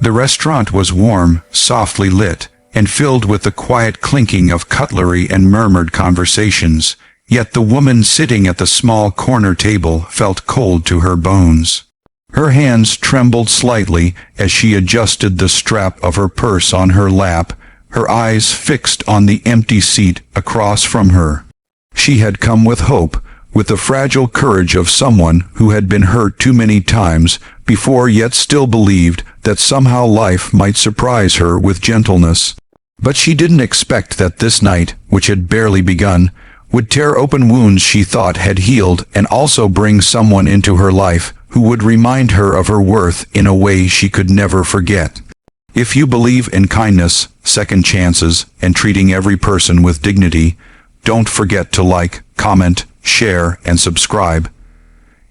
The restaurant was warm, softly lit, and filled with the quiet clinking of cutlery and murmured conversations, yet the woman sitting at the small corner table felt cold to her bones. Her hands trembled slightly as she adjusted the strap of her purse on her lap, her eyes fixed on the empty seat across from her. She had come with hope, with the fragile courage of someone who had been hurt too many times before, yet still believed that somehow life might surprise her with gentleness. But she didn't expect that this night, which had barely begun, would tear open wounds she thought had healed and also bring someone into her life who would remind her of her worth in a way she could never forget. If you believe in kindness, second chances, and treating every person with dignity, don't forget to like, comment, share, and subscribe.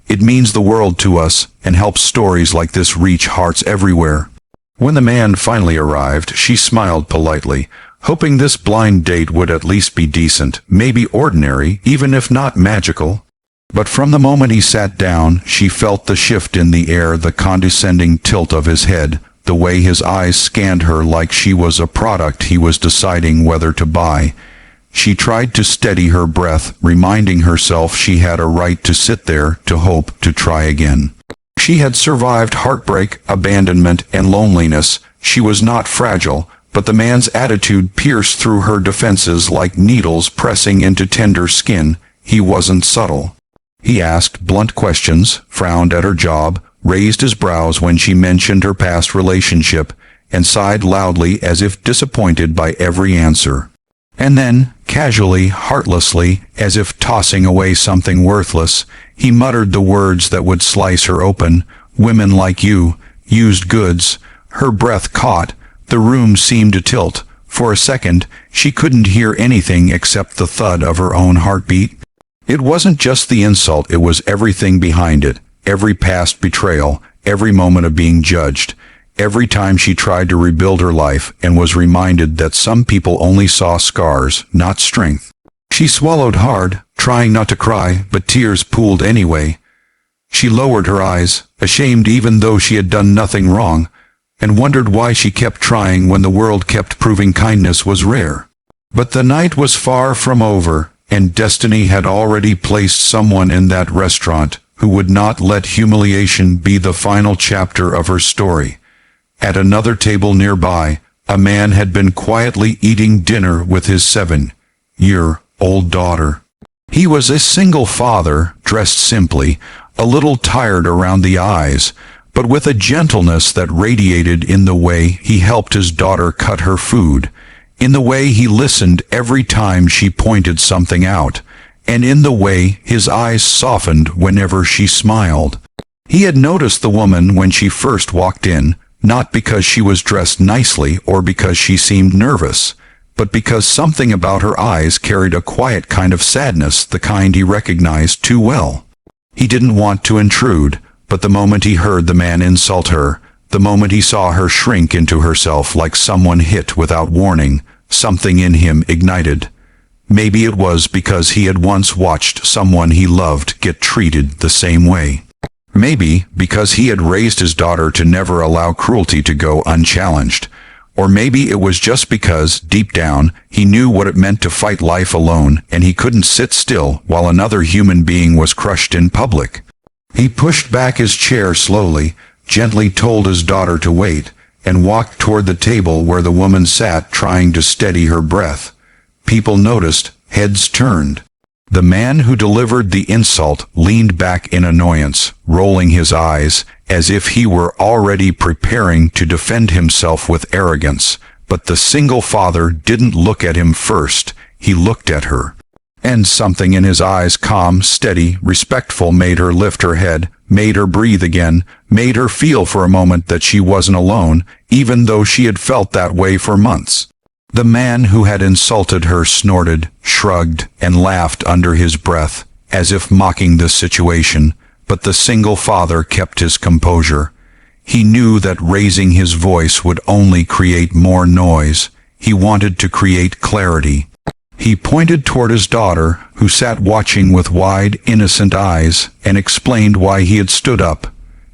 It means the world to us and helps stories like this reach hearts everywhere. When the man finally arrived, she smiled politely, hoping this blind date would at least be decent, maybe ordinary, even if not magical. But from the moment he sat down, she felt the shift in the air, the condescending tilt of his head, the way his eyes scanned her like she was a product he was deciding whether to buy. She tried to steady her breath, reminding herself she had a right to sit there, to hope, to try again. She had survived heartbreak, abandonment, and loneliness. She was not fragile, but the man's attitude pierced through her defenses like needles pressing into tender skin. He wasn't subtle. He asked blunt questions, frowned at her job, raised his brows when she mentioned her past relationship, and sighed loudly as if disappointed by every answer. And then, casually, heartlessly, as if tossing away something worthless, he muttered the words that would slice her open. "Women like you, used goods." Her breath caught. The room seemed to tilt. For a second, she couldn't hear anything except the thud of her own heartbeat. It wasn't just the insult, it was everything behind it. Every past betrayal, every moment of being judged. Every time she tried to rebuild her life and was reminded that some people only saw scars, not strength. She swallowed hard, trying not to cry, but tears pooled anyway. She lowered her eyes, ashamed even though she had done nothing wrong, and wondered why she kept trying when the world kept proving kindness was rare. But the night was far from over, and destiny had already placed someone in that restaurant who would not let humiliation be the final chapter of her story. At another table nearby, a man had been quietly eating dinner with his 7-year-old daughter. He was a single father, dressed simply, a little tired around the eyes, but with a gentleness that radiated in the way he helped his daughter cut her food, in the way he listened every time she pointed something out, and in the way his eyes softened whenever she smiled. He had noticed the woman when she first walked in, not because she was dressed nicely or because she seemed nervous, but because something about her eyes carried a quiet kind of sadness, the kind he recognized too well. He didn't want to intrude, but the moment he heard the man insult her, the moment he saw her shrink into herself like someone hit without warning, something in him ignited. Maybe it was because he had once watched someone he loved get treated the same way. Maybe because he had raised his daughter to never allow cruelty to go unchallenged. Or maybe it was just because, deep down, he knew what it meant to fight life alone, and he couldn't sit still while another human being was crushed in public. He pushed back his chair slowly, gently told his daughter to wait, and walked toward the table where the woman sat, trying to steady her breath. People noticed, heads turned. The man who delivered the insult leaned back in annoyance, rolling his eyes, as if he were already preparing to defend himself with arrogance. But the single father didn't look at him first, he looked at her. And something in his eyes, calm, steady, respectful, made her lift her head, made her breathe again, made her feel for a moment that she wasn't alone, even though she had felt that way for months. The man who had insulted her snorted, shrugged, and laughed under his breath, as if mocking the situation, but the single father kept his composure. He knew that raising his voice would only create more noise. He wanted to create clarity. He pointed toward his daughter, who sat watching with wide, innocent eyes, and explained why he had stood up.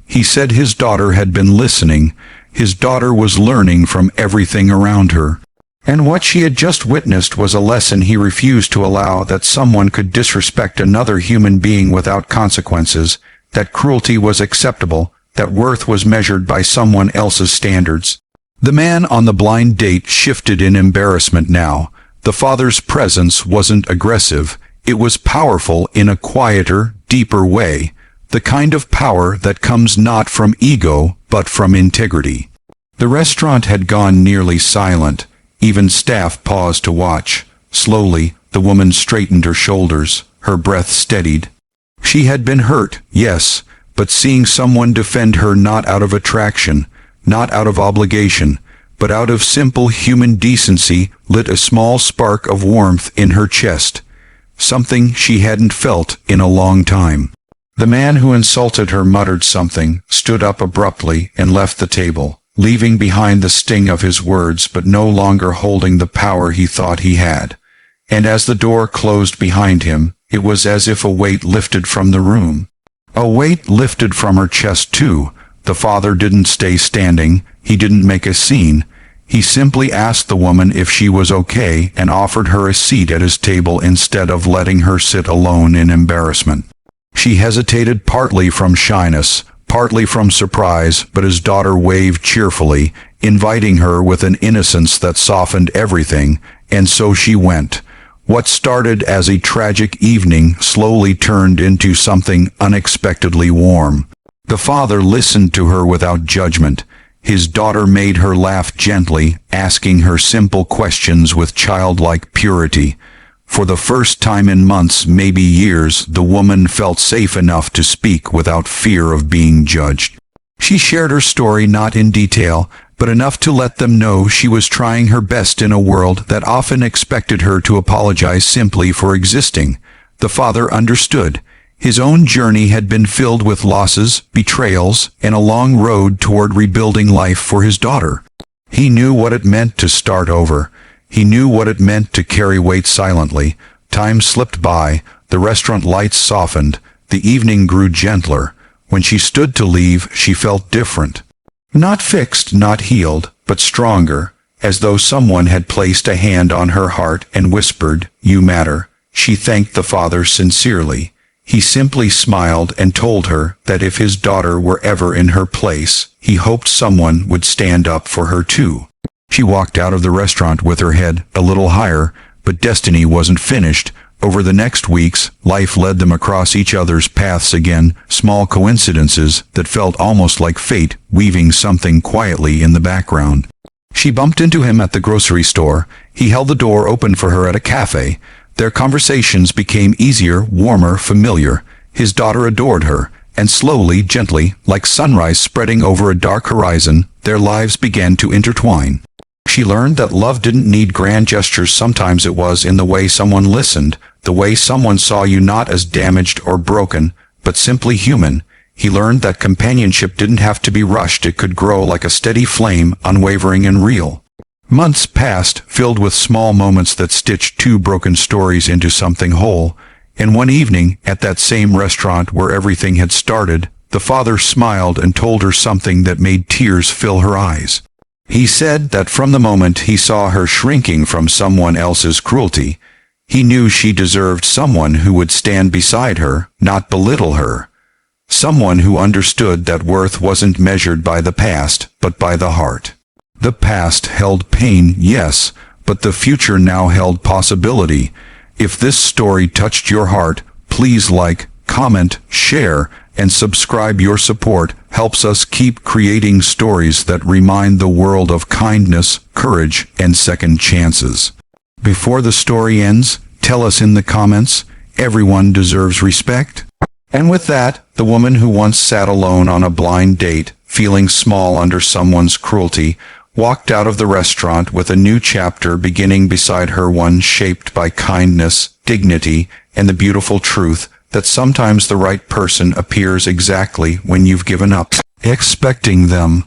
He said his daughter had been listening, His daughter was learning from everything around her. And what she had just witnessed was a lesson he refused to allow, that someone could disrespect another human being without consequences, that cruelty was acceptable, that worth was measured by someone else's standards. The man on the blind date shifted in embarrassment now. The father's presence wasn't aggressive. It was powerful in a quieter, deeper way, the kind of power that comes not from ego, but from integrity. The restaurant had gone nearly silent. Even staff paused to watch. Slowly, the woman straightened her shoulders. Her breath steadied. She had been hurt, yes, but seeing someone defend her not out of attraction, not out of obligation, but out of simple human decency, lit a small spark of warmth in her chest, something she hadn't felt in a long time. The man who insulted her muttered something, stood up abruptly, and left the table, leaving behind the sting of his words but no longer holding the power he thought he had. And as the door closed behind him, it was as if a weight lifted from the room. A weight lifted from her chest too. The father didn't stay standing. He didn't make a scene. He simply asked the woman if she was okay and offered her a seat at his table instead of letting her sit alone in embarrassment. She hesitated, partly from shyness, partly from surprise, but his daughter waved cheerfully, inviting her with an innocence that softened everything, and so she went. What started as a tragic evening slowly turned into something unexpectedly warm. The father listened to her without judgment. His daughter made her laugh gently, asking her simple questions with childlike purity. For the first time in months, maybe years, the woman felt safe enough to speak without fear of being judged. She shared her story not in detail, but enough to let them know she was trying her best in a world that often expected her to apologize simply for existing. The father understood. His own journey had been filled with losses, betrayals, and a long road toward rebuilding life for his daughter. He knew what it meant to start over. He knew what it meant to carry weight silently. Time slipped by, the restaurant lights softened, the evening grew gentler. When she stood to leave, she felt different. Not fixed, not healed, but stronger, as though someone had placed a hand on her heart and whispered, "You matter." She thanked the father sincerely. He simply smiled and told her that if his daughter were ever in her place, he hoped someone would stand up for her too. She walked out of the restaurant with her head a little higher, but destiny wasn't finished. Over the next weeks, life led them across each other's paths again, small coincidences that felt almost like fate weaving something quietly in the background. She bumped into him at the grocery store. He held the door open for her at a cafe. Their conversations became easier, warmer, familiar. His daughter adored her, and slowly, gently, like sunrise spreading over a dark horizon, their lives began to intertwine. She learned that love didn't need grand gestures. Sometimes it was in the way someone listened, the way someone saw you not as damaged or broken, but simply human. He learned that companionship didn't have to be rushed. It could grow like a steady flame, unwavering and real. Months passed, filled with small moments that stitched two broken stories into something whole. And one evening, at that same restaurant where everything had started, the father smiled and told her something that made tears fill her eyes. He said that from the moment he saw her shrinking from someone else's cruelty, he knew she deserved someone who would stand beside her, not belittle her. Someone who understood that worth wasn't measured by the past, but by the heart. The past held pain, yes, but the future now held possibility. If this story touched your heart, please like, comment, share, and subscribe. Your support helps us keep creating stories that remind the world of kindness, courage, and second chances. Before the story ends, tell us in the comments, everyone deserves respect? And with that, the woman who once sat alone on a blind date, feeling small under someone's cruelty, walked out of the restaurant with a new chapter beginning beside her, one shaped by kindness, dignity, and the beautiful truth that sometimes the right person appears exactly when you've given up expecting them.